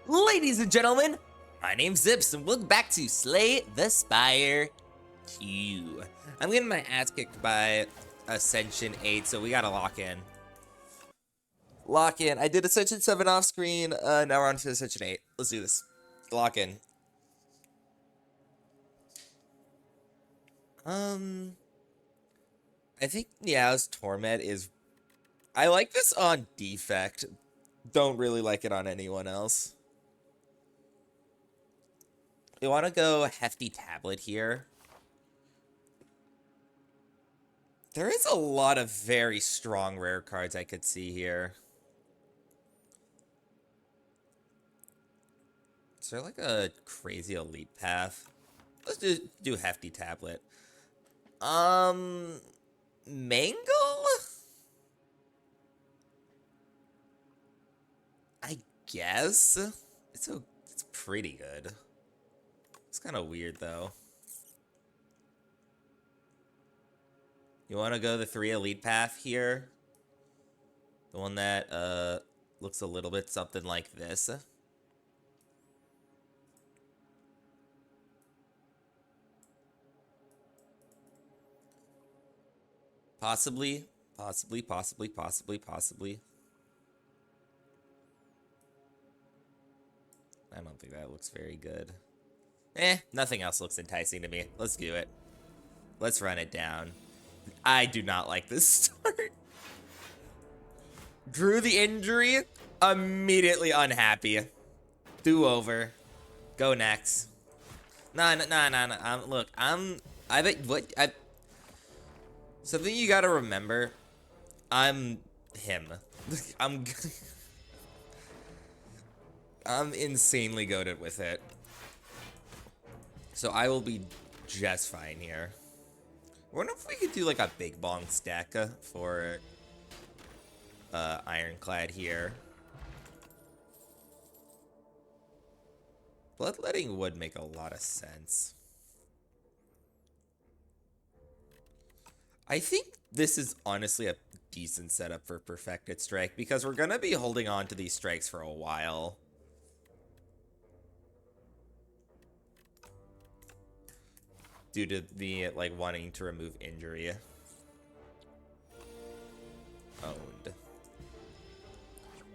Ladies and gentlemen, my name's Zips, and welcome back to Slay The Spire 2. I'm getting my ass kicked by Ascension 8, so we gotta lock in. Lock in. I did Ascension 7 off screen, now we're on to Ascension 8. Let's do this. Lock in. I think Niao's Torment is... I like this on defect. Don't really like it on anyone else. We want to go Hefty Tablet here. There is a lot of very strong rare cards I could see here. Is there like a crazy elite path? Let's do Hefty Tablet. Mangle? I guess. It's pretty good. It's kind of weird though. You want to go the 3 elite path here? The one that looks a little bit something like this. Possibly. I don't think that looks very good. Nothing else looks enticing to me. Let's do it. Let's run it down. I do not like this start. Drew the injury. Immediately unhappy. Do over. Go next. Nah. Look, I bet what something you gotta remember. I'm him. I'm insanely goated with it. So I will be just fine here. I wonder if we could do like a big bong stack for Ironclad here. Bloodletting would make a lot of sense. I think this is honestly a decent setup for Perfected Strike because we're gonna be holding on to these strikes for a while. Due to the like wanting to remove injury. Owned.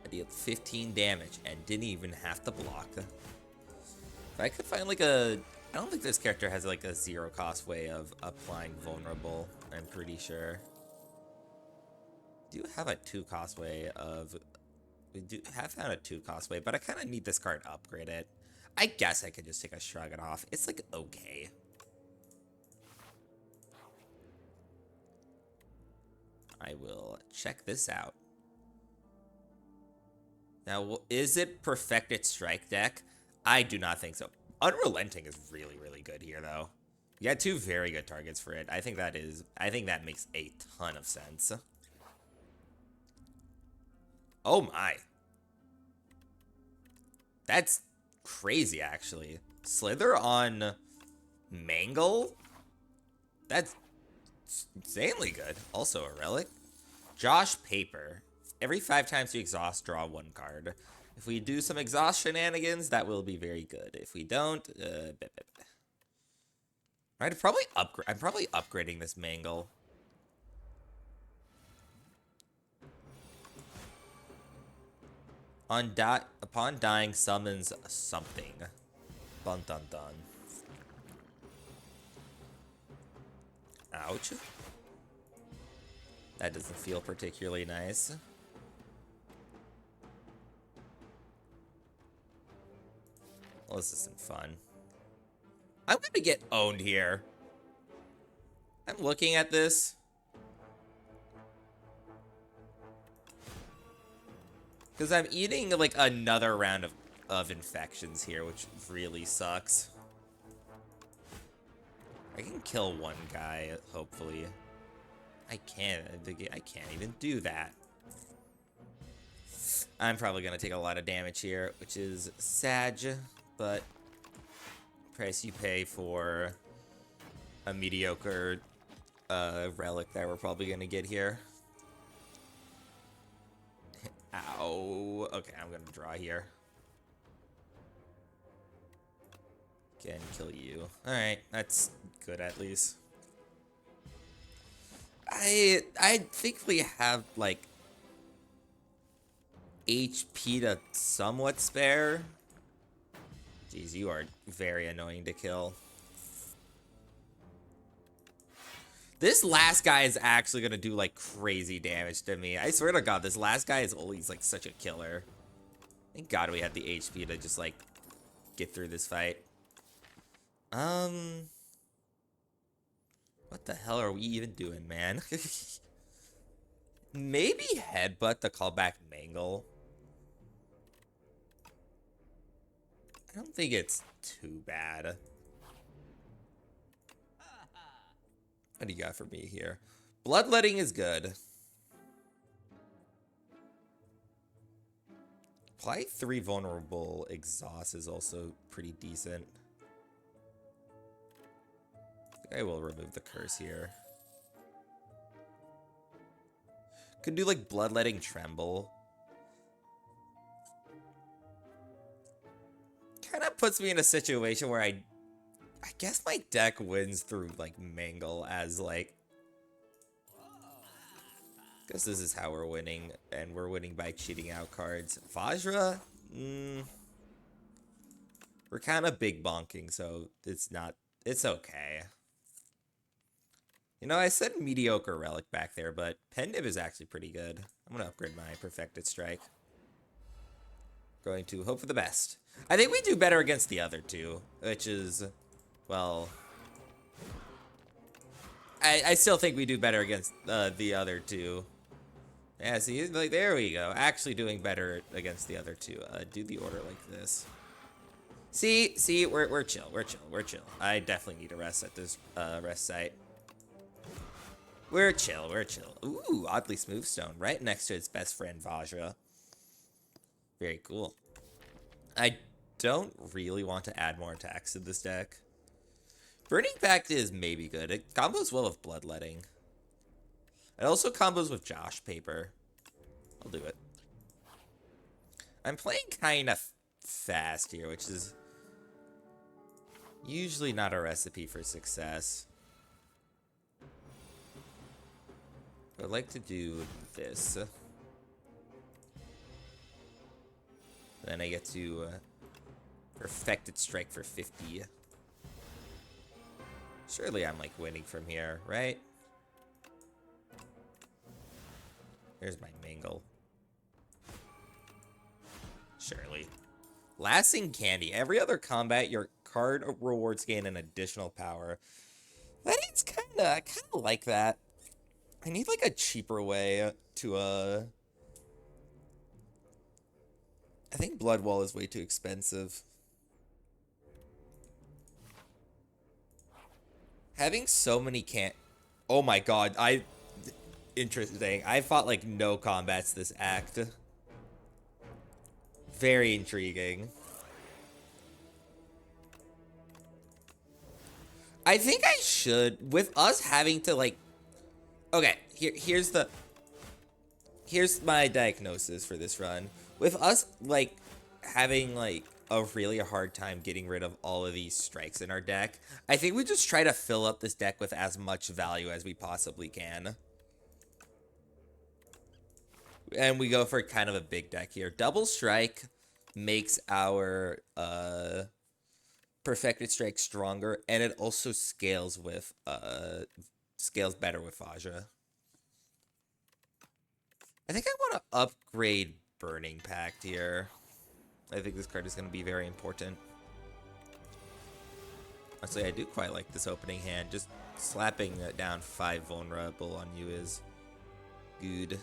I dealt 15 damage and didn't even have to block. If I could find like a... I don't think this character has like a 0 cost way of applying vulnerable, I'm pretty sure. We do have a 2 cost way of... We do have found a 2 cost way, but I kind of need this card upgraded. I guess I could just take a shrug it off. It's like okay. I will check this out. Now, is it Perfected Strike deck? I do not think so. Unrelenting is really, really good here, though. You got 2 very good targets for it. I think that makes a ton of sense. Oh my. That's crazy, actually. Slither on Mangle? That's insanely good. Also a relic. Josh Paper. Every 5 times you exhaust, draw 1 card. If we do some exhaust shenanigans, that will be very good. If we don't, I'm probably upgrading this Mangle. Upon dying, summons something. Dun dun dun. Ouch. That doesn't feel particularly nice. Well, this isn't fun. I'm gonna get owned here. I'm looking at this. Because I'm eating like another round of infections here, which really sucks. I can kill 1 guy, hopefully. I can't even do that. I'm probably gonna take a lot of damage here, which is sad, but price you pay for a mediocre relic that we're probably gonna get here. Ow. Okay, I'm gonna draw here. Can kill you. Alright, that's good at least. I think we have, like, HP to somewhat spare. Jeez, you are very annoying to kill. This last guy is actually gonna do, like, crazy damage to me. I swear to God, this last guy is always, like, such a killer. Thank God we had the HP to just, like, get through this fight. What the hell are we even doing, man? Maybe headbutt to call back Mangle. I don't think it's too bad. What do you got for me here? Bloodletting is good. Apply 3 vulnerable exhaust is also pretty decent. I will remove the curse here. Could do like bloodletting tremble. Kind of puts me in a situation where I guess my deck wins through like Mangle as like. Guess this is how we're winning, and we're winning by cheating out cards. Vajra, we're kind of big bonking, so it's okay. You know, I said mediocre Relic back there, but Pendib is actually pretty good. I'm going to upgrade my Perfected Strike. Going to hope for the best. I think we do better against the other two, which is, well... I still think we do better against the other two. Yeah, see, like, there we go. Actually doing better against the other two. Do the order like this. See, we're chill, we're chill. I definitely need a rest at this rest site. We're chill. Ooh, oddly smooth stone, right next to its best friend, Vajra. Very cool. I don't really want to add more attacks to this deck. Burning Pact is maybe good. It combos well with Bloodletting. It also combos with Josh Paper. I'll do it. I'm playing kind of fast here, which is usually not a recipe for success. I'd like to do this. Then I get to Perfected Strike for 50. Surely I'm like winning from here, right? There's my Mangle. Surely. Lasting Candy. Every other combat, your card rewards gain an additional power. That is I kinda like that. I need like a cheaper way to I think Blood Wall is way too expensive. Having so many oh my god, interesting. I fought like no combats this act. Very intriguing. I think I should, with us having to like, okay, here's my diagnosis for this run. With us like having like a really hard time getting rid of all of these strikes in our deck, I think we just try to fill up this deck with as much value as we possibly can. And we go for kind of a big deck here. Double Strike makes our Perfected Strike stronger, and it also scales with scales better with Vajra. I think I want to upgrade Burning Pact here. I think this card is going to be very important. Honestly, I do quite like this opening hand. Just slapping down 5 vulnerable on you is good.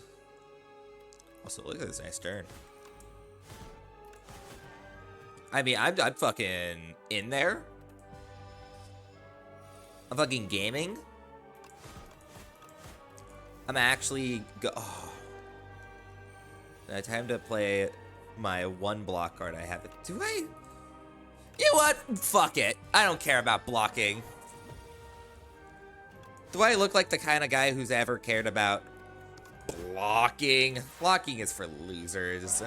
Also, look at this nice turn. I mean, I'm fucking in there. I'm fucking gaming. I'm actually oh. Time to play my 1 block card I have. Do I? You know what? Fuck it. I don't care about blocking. Do I look like the kind of guy who's ever cared about blocking? Blocking is for losers.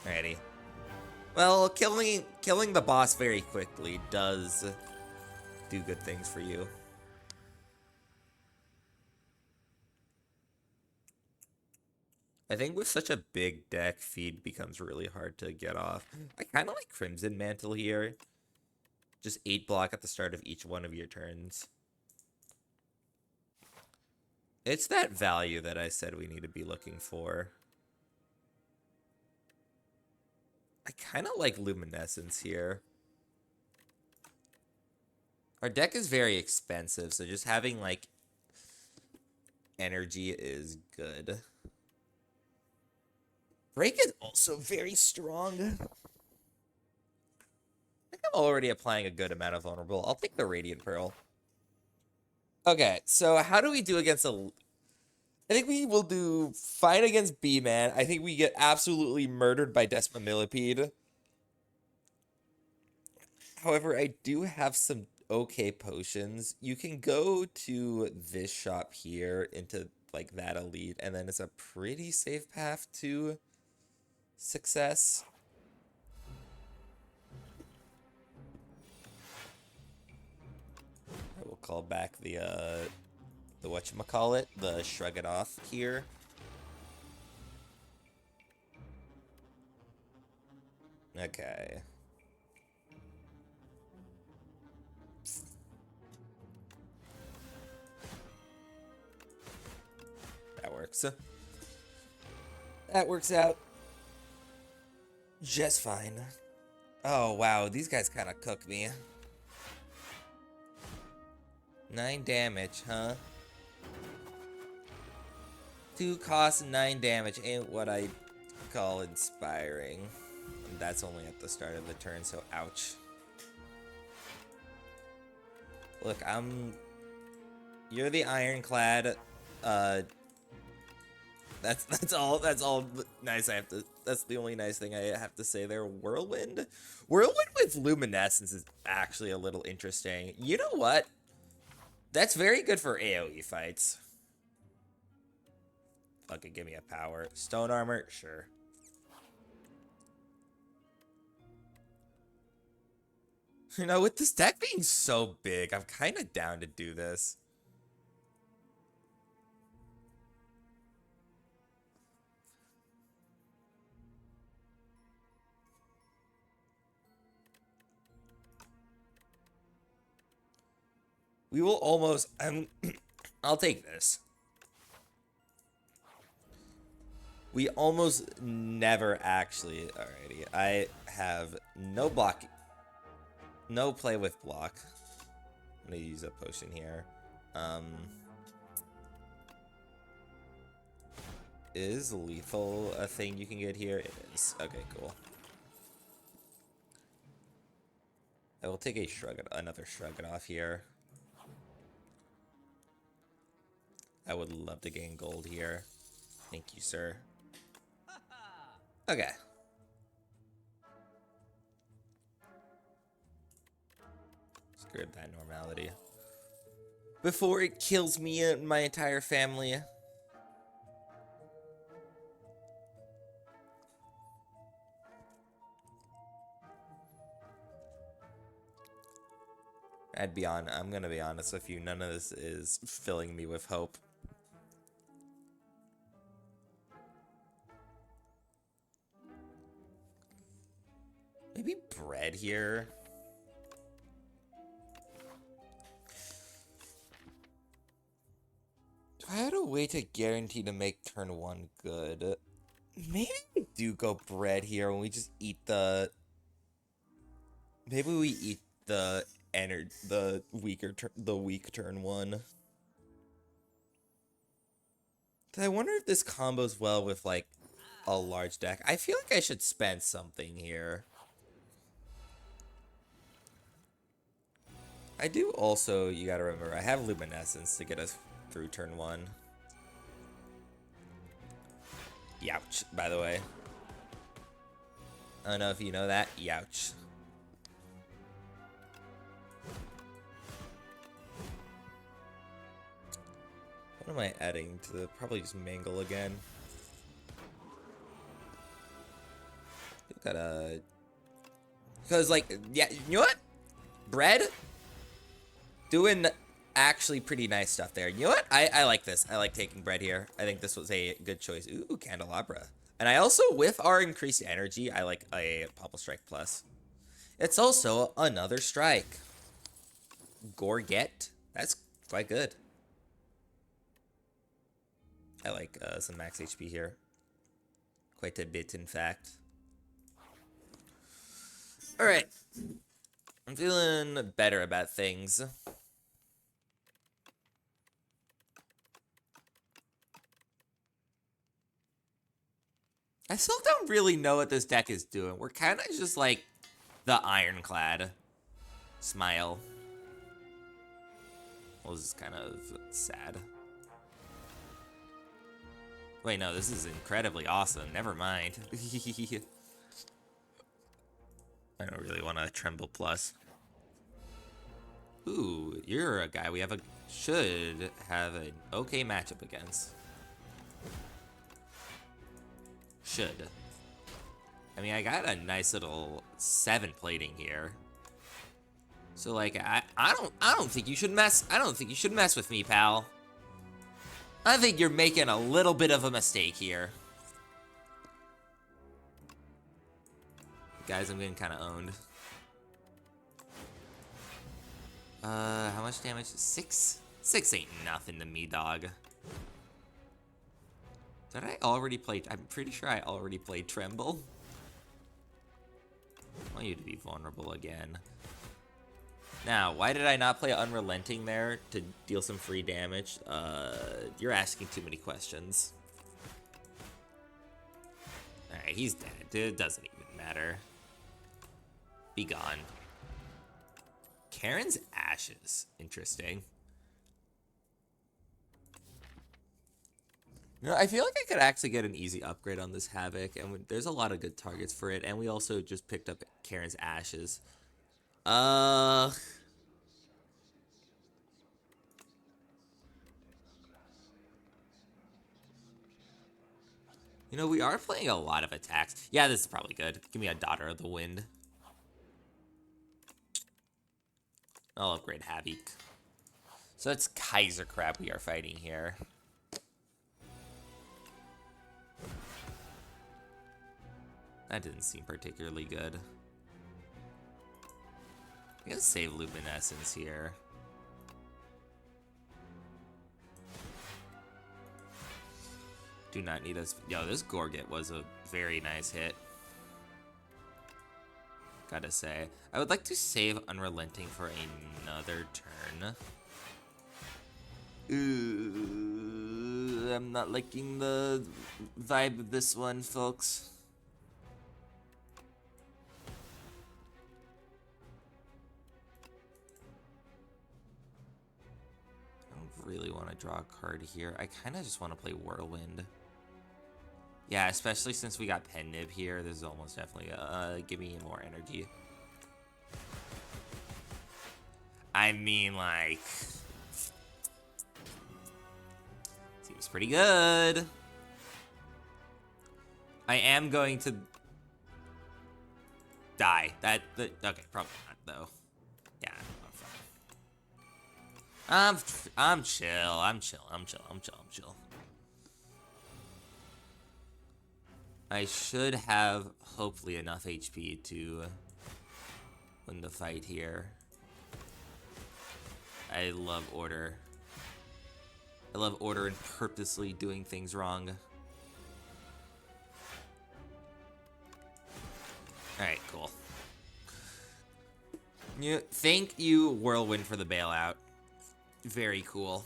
Alrighty. Well, killing the boss very quickly does do good things for you. I think with such a big deck, feed becomes really hard to get off. I kind of like Crimson Mantle here. Just 8 block at the start of each one of your turns. It's that value that I said we need to be looking for. I kind of like Luminescence here. Our deck is very expensive, so just having, like, energy is good. Break is also very strong. I think I'm already applying a good amount of vulnerable. I'll take the Radiant Pearl. Okay, so how do we do against a... I think we will do fine against B-Man. I think we get absolutely murdered by Desma Millipede. However, I do have some okay potions. You can go to this shop here into, like, that elite, and then it's a pretty safe path to success. I will call back the whatchamacallit, the shrug it off here. Okay. That works. That works out just fine. Oh, wow. These guys kind of cook me. 9 damage, huh? 2 cost, 9 damage. Ain't what I call inspiring. And that's only at the start of the turn, so ouch. Look, you're the ironclad. That's all nice I have to... That's the only nice thing I have to say there. Whirlwind? Whirlwind with Luminescence is actually a little interesting. You know what? That's very good for AoE fights. Fucking give me a power. Stone armor? Sure. You know, with this deck being so big, I'm kind of down to do this. We will almost... I'll take this. We almost never actually... Alrighty. I have no block... No play with block. I'm gonna use a potion here. Is lethal a thing you can get here? It is. Okay, cool. I will take a another shrug it off here. I would love to gain gold here. Thank you, sir. Okay. Screwed that normality. Before it kills me and my entire family. I'm gonna be honest with you, none of this is filling me with hope. Maybe bread here. If I had a way to guarantee to make turn 1 good, maybe we do go bread here when we just eat the... Maybe we eat the weak turn 1. I wonder if this combos well with, like, a large deck. I feel like I should spend something here. I do also, you gotta remember, I have Luminescence to get us through turn 1. Youch, by the way. I don't know if you know that. Youch. What am I adding to the... Probably just Mangle again. We've got a Because, like, yeah, you know what? Bread? Doing actually pretty nice stuff there. You know what? I like this. I like taking bread here. I think this was a good choice. Ooh, candelabra. And I also, with our increased energy, I like a Pommel Strike Plus. It's also another strike. Gorget. That's quite good. I like some max HP here. Quite a bit, in fact. Alright. I'm feeling better about things. I still don't really know what this deck is doing. We're kind of just like the Ironclad. Smile. Well, this is kind of sad. Wait, no, this is incredibly awesome. Never mind. I don't really want a Tremble Plus. Ooh, you're a guy we should have an okay matchup against. Should. I mean, I got a nice little 7 plating here. So like, I don't think you should mess. I don't think you should mess with me, pal. I think you're making a little bit of a mistake here. Guys, I'm getting kind of owned. How much damage? 6? 6 ain't nothing to me, dog. Did I already play? I'm pretty sure I already played Tremble. I want you to be vulnerable again. Now, why did I not play Unrelenting there to deal some free damage? You're asking too many questions. Alright, he's dead. It doesn't even matter. Be gone. Karen's Ashes. Interesting. You know, I feel like I could actually get an easy upgrade on this Havoc, and there's a lot of good targets for it, and we also just picked up Karen's Ashes. You know, we are playing a lot of attacks. Yeah, this is probably good. Give me a Daughter of the Wind. I'll upgrade Havoc. So it's Kaiser Crab we are fighting here. That didn't seem particularly good. I'm gonna save Luminescence here. Do not need us. Yo, this Gorget was a very nice hit. Gotta say. I would like to save Unrelenting for another turn. Ooh, I'm not liking the vibe of this one, folks. I don't really want to draw a card here. I kind of just want to play Whirlwind. Yeah, especially since we got Pen Nib here, this is almost definitely give me more energy. I mean, like, seems pretty good. I am going to die. Okay, probably not though. Yeah, I'm fine. I'm chill. I'm chill. I should have, hopefully, enough HP to win the fight here. I love order. I love order and purposely doing things wrong. Alright, cool. Thank you, Whirlwind, for the bailout. Very cool.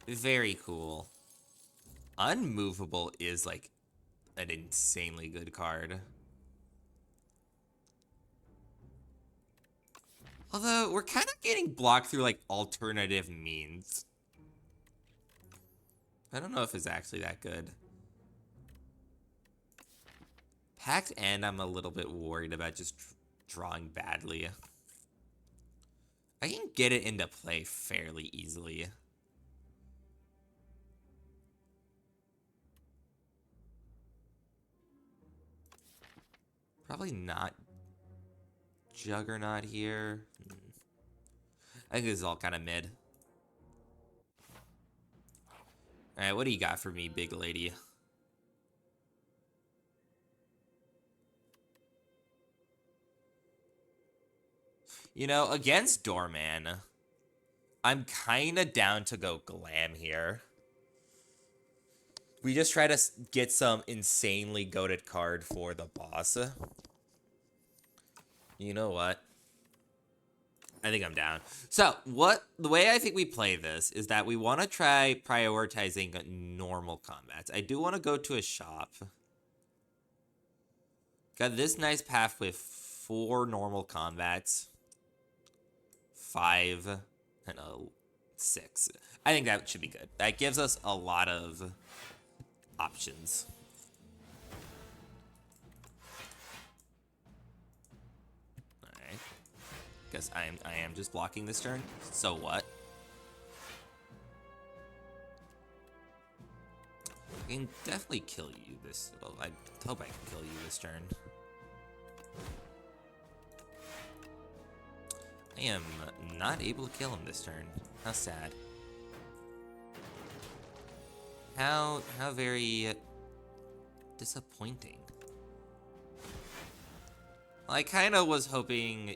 Very cool. Unmovable is like an insanely good card. Although we're kind of getting blocked through like alternative means. I don't know if it's actually that good. Pact, and I'm a little bit worried about just drawing badly. I can get it into play fairly easily. Probably not Juggernaut here. I think this is all kind of mid. Alright, what do you got for me, big lady? You know, against Doorman, I'm kind of down to go Glam here. We just try to get some insanely goated card for the boss. You know what? I think I'm down. So, the way I think we play this is that we want to try prioritizing normal combats. I do want to go to a shop. Got this nice path with 4 normal combats. 5 and a 6. I think that should be good. That gives us a lot of options. Alright. Guess I am just blocking this turn. So what? I can definitely kill you this. Well, I hope I can kill you this turn. I am not able to kill him this turn. How sad. How very disappointing. Well, I kind of was hoping.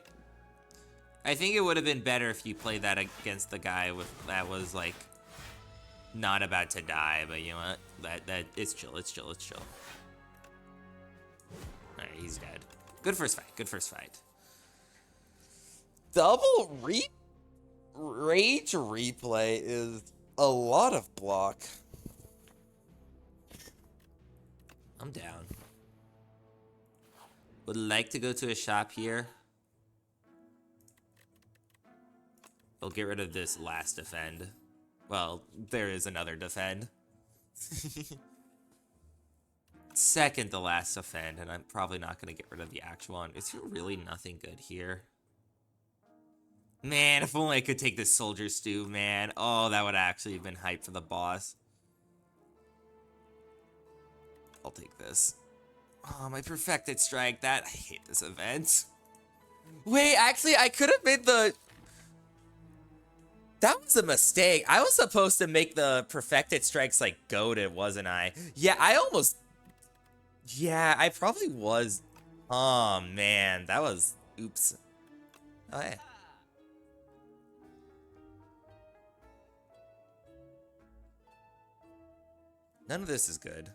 I think it would have been better if you played that against the guy that was like not about to die, but you know what? That it's chill. It's chill. It's chill. All right, he's dead. Good first fight. Good first fight. Double rage replay is a lot of block. I'm down. Would like to go to a shop here. We'll get rid of this last defend. Well, there is another defend. Second to last defend, and I'm probably not going to get rid of the actual one. Is there really nothing good here? Man, if only I could take this soldier stew, man. Oh, that would actually have been hype for the boss. I'll take this. Oh, my perfected strike. I hate this event. Wait, actually, I could have made the... That was a mistake. I was supposed to make the perfected strikes like goated, wasn't I? Yeah, I almost... Yeah, I probably was... Oh, man. That was... Oops. Oh, yeah. None of this is good.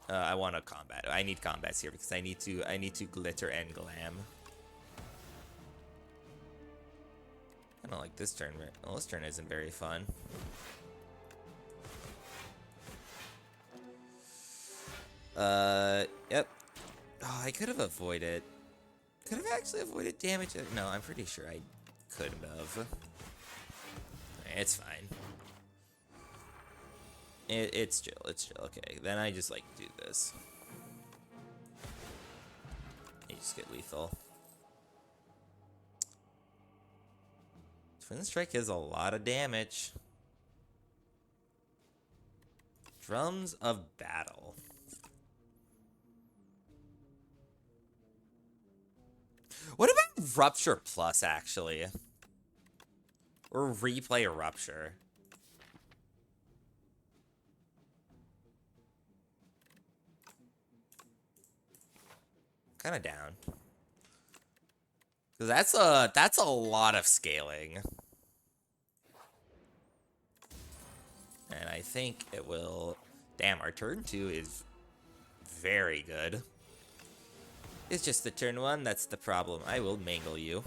I want a combat. I need combats here because I need to glitter and glam. I don't like this turn. Well, this turn isn't very fun. Yep. Oh, I could have avoided. Could have actually avoided damage. No, I'm pretty sure I could have. It's fine. It's chill. It's chill. Okay, then I just like do this. You just get lethal. Twin Strike is a lot of damage. Drums of Battle. What about Rupture Plus, actually? Or replay Rupture? Kind of down. Because that's a lot of scaling. And I think it will... Damn, our turn 2 is very good. It's just the turn 1 that's the problem. I will mangle you.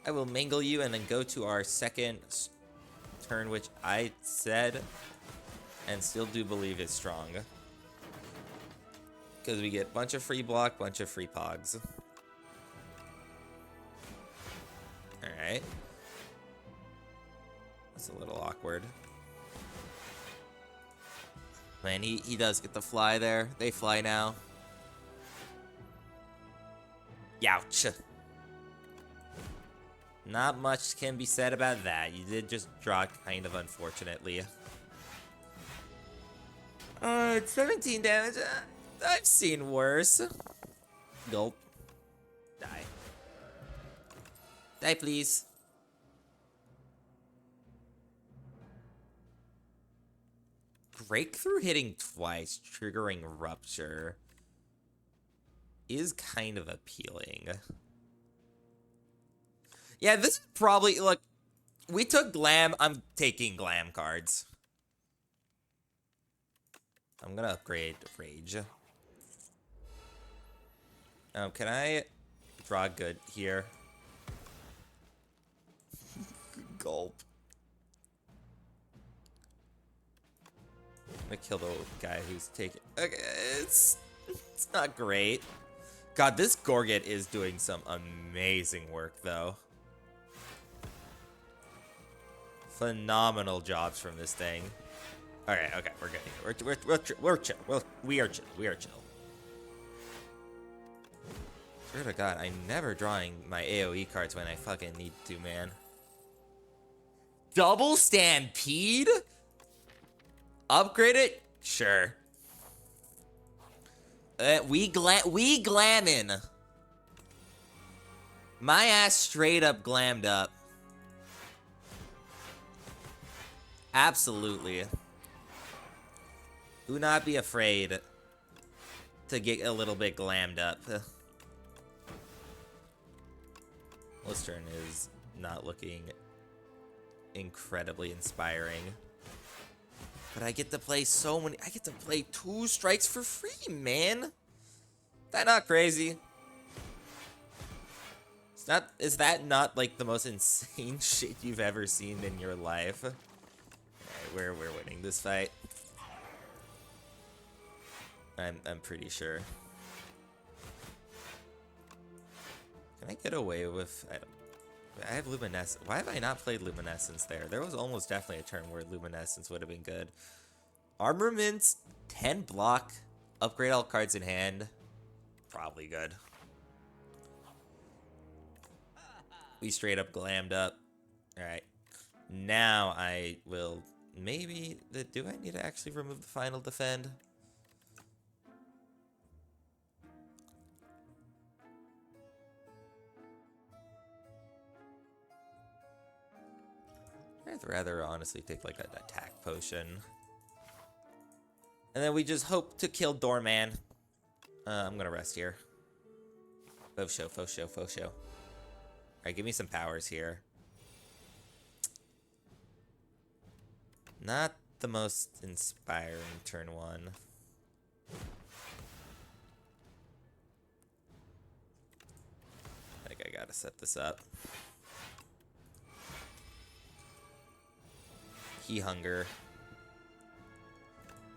I will mangle you and then go to our second turn, which I said and still do believe is strong. Because we get bunch of free block, bunch of free pogs. Alright. That's a little awkward. Man, he does get the fly there. They fly now. Youch. Not much can be said about that. You did just draw kind of unfortunately. It's 17 damage. I've seen worse. Gulp. Die. Die, please. Breakthrough hitting twice, triggering rupture, is kind of appealing. Yeah, this is probably, look, we took glam, I'm taking glam cards. I'm gonna upgrade Rage. Can I draw good here? Gulp. I'm gonna kill the guy who's taking... Okay, it's not great. God, this Gorget is doing some amazing work, though. Phenomenal jobs from this thing. Okay, we're good here. We're chill. We are chill. Swear to God, I'm never drawing my AoE cards when I fucking need to, man. Double Stampede? Upgrade it? Sure. We glammin'. My ass straight up glammed up. Absolutely. Do not be afraid to get a little bit glammed up. This turn is not looking incredibly inspiring. But I get to play so many... I get to play 2 strikes for free, man. That not crazy? Is that not, like, the most insane shit you've ever seen in your life? Alright, we're winning this fight. I'm pretty sure. Can I get away with... I have Luminescence. Why have I not played Luminescence there? There was almost definitely a turn where Luminescence would have been good. Armaments, 10 block, upgrade all cards in hand. Probably good. We straight up glammed up. Alright. Now I will maybe... Do I need to actually remove the final defend? I'd rather honestly take like an attack potion. And then we just hope to kill Doorman. I'm gonna rest here. Faux show. Alright, give me some powers here. Not the most inspiring turn 1. I think I gotta set this up. Hunger.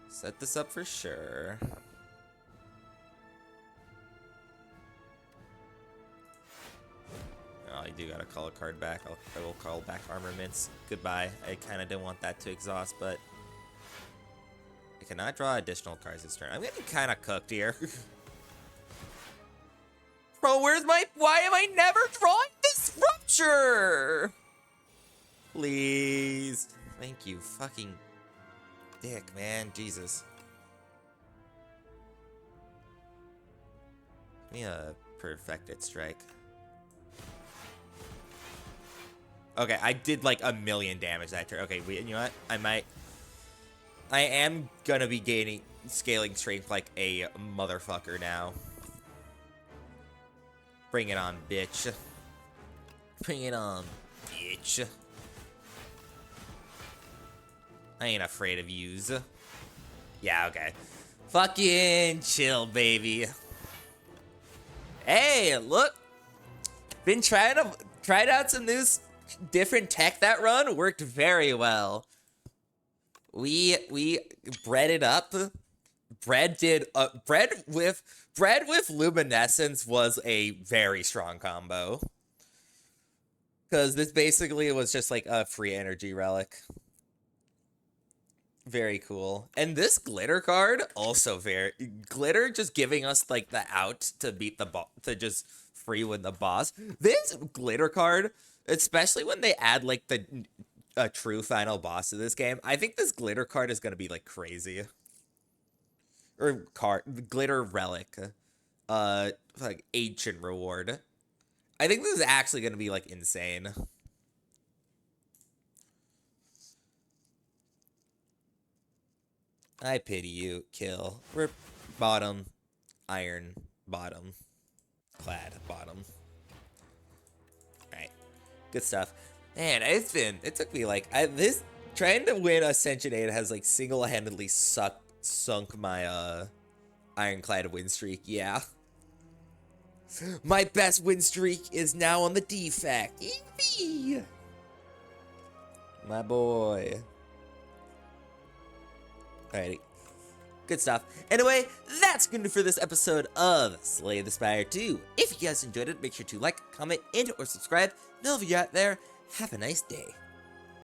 Set this up for sure. Oh, I do gotta call a card back. I will call back Armaments. Goodbye. I kind of didn't want that to exhaust, but I cannot draw additional cards this turn. I'm getting kind of cooked here. Bro, why am I never drawing this Rupture? Please. Thank you, fucking dick, man. Jesus. Give me a perfected strike. Okay, I did like 1,000,000 damage that turn. Okay, you know what? I am gonna be scaling strength like a motherfucker now. Bring it on, bitch. Bring it on, bitch. I ain't afraid of yous. Yeah, okay. Fucking chill, baby. Hey, look. Been tried out some new different tech that run. Worked very well. We bred it up. Bread with Luminescence was a very strong combo. Because this basically was just like a free energy relic. Very cool. And this glitter card also glitter just giving us like the out to beat the boss, to just free win the boss. This glitter card, especially when they add like a true final boss to this game, I think this glitter card is gonna be like crazy. or glitter relic, like ancient reward. I think this is actually gonna be like insane. I pity you. Kill. Rip. Bottom. Iron. Bottom. Clad. Bottom. Alright. Good stuff. Man, it took me like, trying to win Ascension 8 has like single-handedly sunk my, ironclad win streak. Yeah. My best win streak is now on the defect. Eevee! My boy. Alrighty. Good stuff. Anyway, that's gonna do for this episode of Slay the Spire 2. If you guys enjoyed it, make sure to like, comment, and or subscribe. And all of you out there, have a nice day.